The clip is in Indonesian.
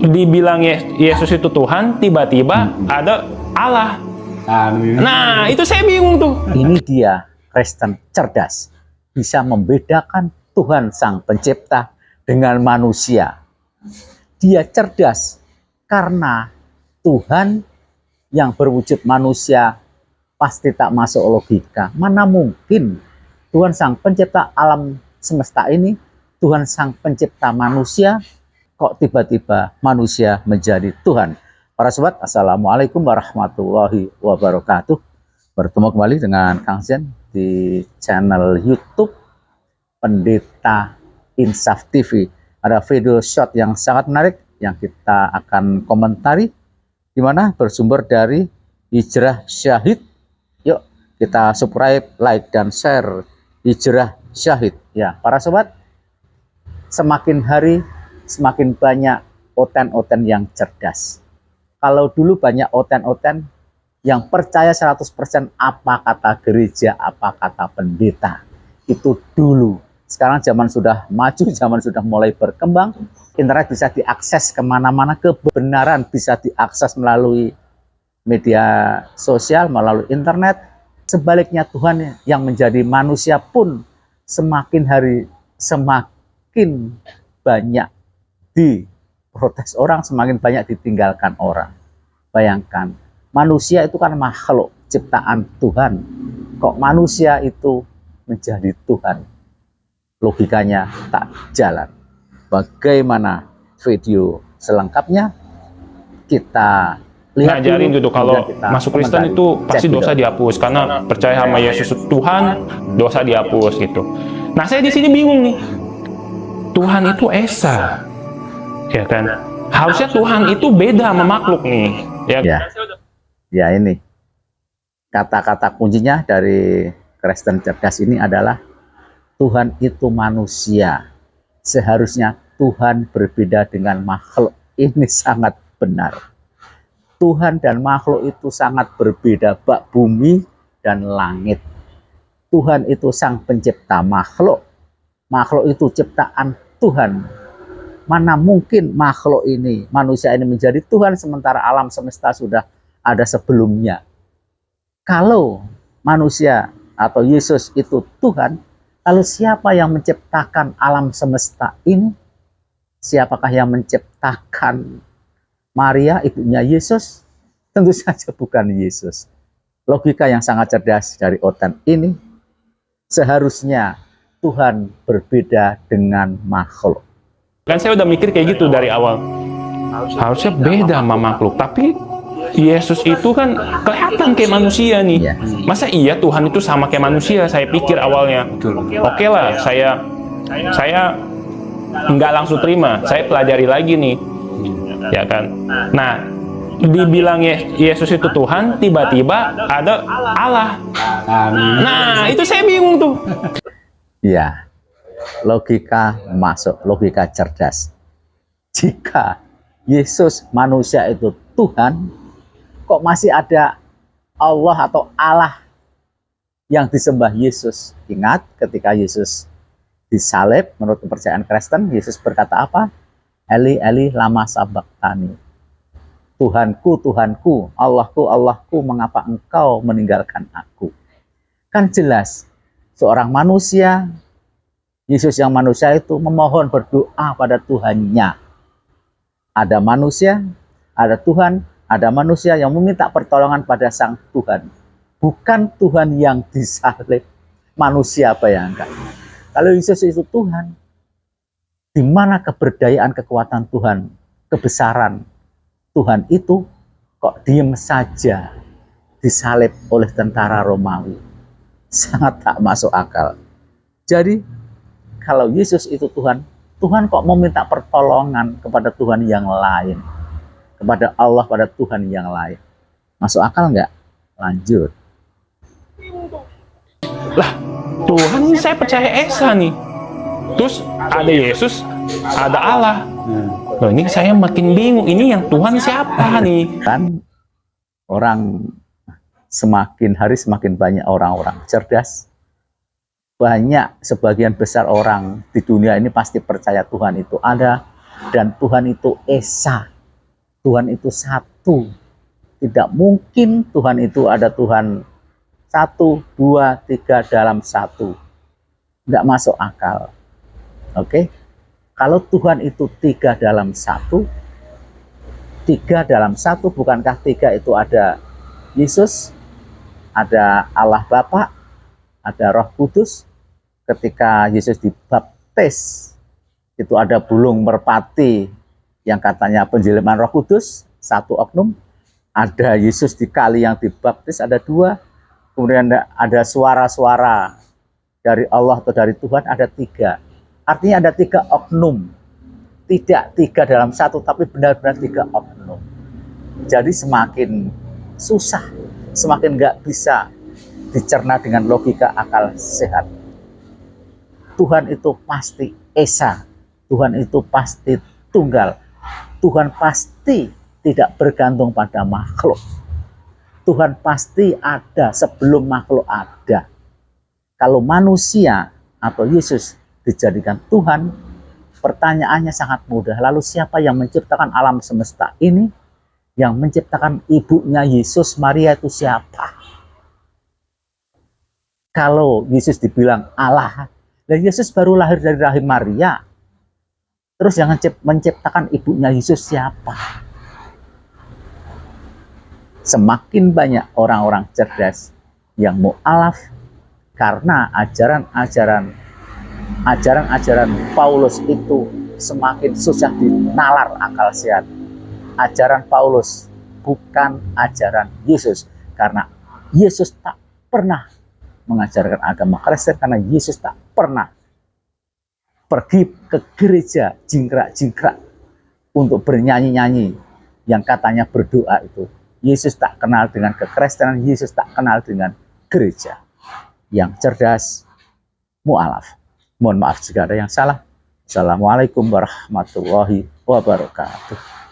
dibilang Yesus itu Tuhan, tiba-tiba ada Allah. Nah, itu saya bingung tuh. Ini dia Kristen cerdas, bisa membedakan Tuhan Sang Pencipta dengan manusia. Dia cerdas karena Tuhan yang berwujud manusia pasti tak masuk logika. Mana mungkin Tuhan Sang Pencipta alam semesta ini, Tuhan Sang Pencipta manusia, kok tiba-tiba manusia menjadi Tuhan. Para sobat, assalamualaikum warahmatullahi wabarakatuh. Bertemu kembali dengan Kang Zen di channel YouTube Pendeta Insaf TV. Ada video short yang sangat menarik yang kita akan komentari, di mana bersumber dari Hijrah Syahid. Yuk kita subscribe, like, dan share Hijrah Syahid. Ya, para sobat, semakin hari semakin banyak oten-oten yang cerdas. Kalau dulu banyak oten-oten yang percaya 100% apa kata gereja, apa kata pendeta. Itu dulu. Sekarang zaman sudah maju, zaman sudah mulai berkembang. Internet bisa diakses kemana-mana, kebenaran bisa diakses melalui media sosial, melalui internet. Sebaliknya Tuhan yang menjadi manusia pun semakin hari semakin banyak diprotes orang, semakin banyak ditinggalkan orang. Bayangkan, manusia itu kan makhluk ciptaan Tuhan. Kok manusia itu menjadi Tuhan? Logikanya tak jalan. Bagaimana video selengkapnya? Kita lihat. Ngajarin gitu kalau masuk Kristen itu pasti dosa dihapus karena percaya sama Yesus Tuhan, dosa dihapus gitu. Nah, saya di sini bingung nih. Tuhan itu esa, ya kan? Harusnya Tuhan itu beda sama makhluk nih, ya. Ya ini kata-kata kuncinya dari Kristen cerdas ini adalah Tuhan itu manusia. Seharusnya Tuhan berbeda dengan makhluk. Ini sangat benar. Tuhan dan makhluk itu sangat berbeda, bak bumi dan langit. Tuhan itu sang pencipta makhluk. Makhluk itu ciptaan Tuhan. Mana mungkin makhluk ini, manusia ini menjadi Tuhan sementara alam semesta sudah ada sebelumnya. Kalau manusia atau Yesus itu Tuhan, lalu siapa yang menciptakan alam semesta ini? Siapakah yang menciptakan Maria, ibunya Yesus? Tentu saja bukan Yesus. Logika yang sangat cerdas dari oten ini, seharusnya Tuhan berbeda dengan makhluk. Kan saya udah mikir kayak gitu dari awal. Harusnya beda sama makhluk, tapi Yesus itu kan kelihatan kayak manusia nih. Masa iya Tuhan itu sama kayak manusia? Saya pikir awalnya. Oke lah, saya nggak langsung terima. Saya pelajari lagi nih, ya kan. Nah, dibilang Yesus itu Tuhan, tiba-tiba ada Allah. Nah, itu saya bingung tuh. Ya, logika masuk, logika cerdas. Jika Yesus manusia itu Tuhan, kok masih ada Allah atau Allah yang disembah Yesus? Ingat ketika Yesus disalib, menurut kepercayaan Kristen, Yesus berkata apa? Eli, Eli, lama sabachthani. Tuhanku, Tuhanku, Allahku, Allahku, mengapa engkau meninggalkan aku? Kan jelas, seorang manusia, Yesus yang manusia itu memohon berdoa pada Tuhannya. Ada manusia, ada Tuhan, ada manusia yang meminta pertolongan pada Sang Tuhan. Bukan Tuhan yang disalib. Manusia, bayangkan. Kalau Yesus itu Tuhan, di mana keberdayaan kekuatan Tuhan, kebesaran Tuhan itu kok diem saja disalib oleh tentara Romawi? Sangat tak masuk akal. Jadi kalau Yesus itu Tuhan, Tuhan kok mau minta pertolongan kepada Tuhan yang lain, kepada Allah, pada Tuhan yang lain? Masuk akal nggak? Lanjut. Lah, Tuhan ini saya percaya esa nih. Terus ada Yesus, ada Allah. Loh, ini saya makin bingung. Ini yang Tuhan siapa nih? Kan orang semakin hari semakin banyak orang-orang cerdas. Banyak, sebagian besar orang di dunia ini pasti percaya Tuhan itu ada dan Tuhan itu esa. Tuhan itu satu. Tidak mungkin Tuhan itu ada Tuhan 1, 2, 3 dalam satu. Tidak masuk akal. Oke? Kalau Tuhan itu 3 dalam satu, 3 dalam satu, bukankah 3 itu ada Yesus, ada Allah Bapa, ada Roh Kudus. Ketika Yesus dibaptis, itu ada bulung merpati yang katanya penjelimaan Roh Kudus, satu oknum. Ada Yesus di kali yang dibaptis, ada 2. Kemudian ada suara-suara dari Allah atau dari Tuhan, ada 3. Artinya ada 3 oknum. Tidak 3 dalam satu, tapi benar-benar 3 oknum. Jadi semakin susah, semakin nggak bisa dicerna dengan logika akal sehat. Tuhan itu pasti esa, Tuhan itu pasti tunggal, Tuhan pasti tidak bergantung pada makhluk. Tuhan pasti ada sebelum makhluk ada. Kalau manusia atau Yesus dijadikan Tuhan, pertanyaannya sangat mudah. Lalu siapa yang menciptakan alam semesta ini? Yang menciptakan ibunya Yesus, Maria, itu siapa? Kalau Yesus dibilang Allah, dan Yesus baru lahir dari rahim Maria, terus yang menciptakan ibunya Yesus siapa? Semakin banyak orang-orang cerdas yang mu'alaf karena ajaran-ajaran Paulus itu semakin susah dinalar akal sehat. Ajaran Paulus bukan ajaran Yesus, karena Yesus tak pernah mengajarkan agama Kristen, karena Yesus tak pernah pergi ke gereja jingkrak-jingkrak untuk bernyanyi-nyanyi yang katanya berdoa itu. Yesus tak kenal dengan kekristenan, Yesus tak kenal dengan gereja. Yang cerdas, mu'alaf. Mohon maaf jika ada yang salah. Assalamualaikum warahmatullahi wabarakatuh.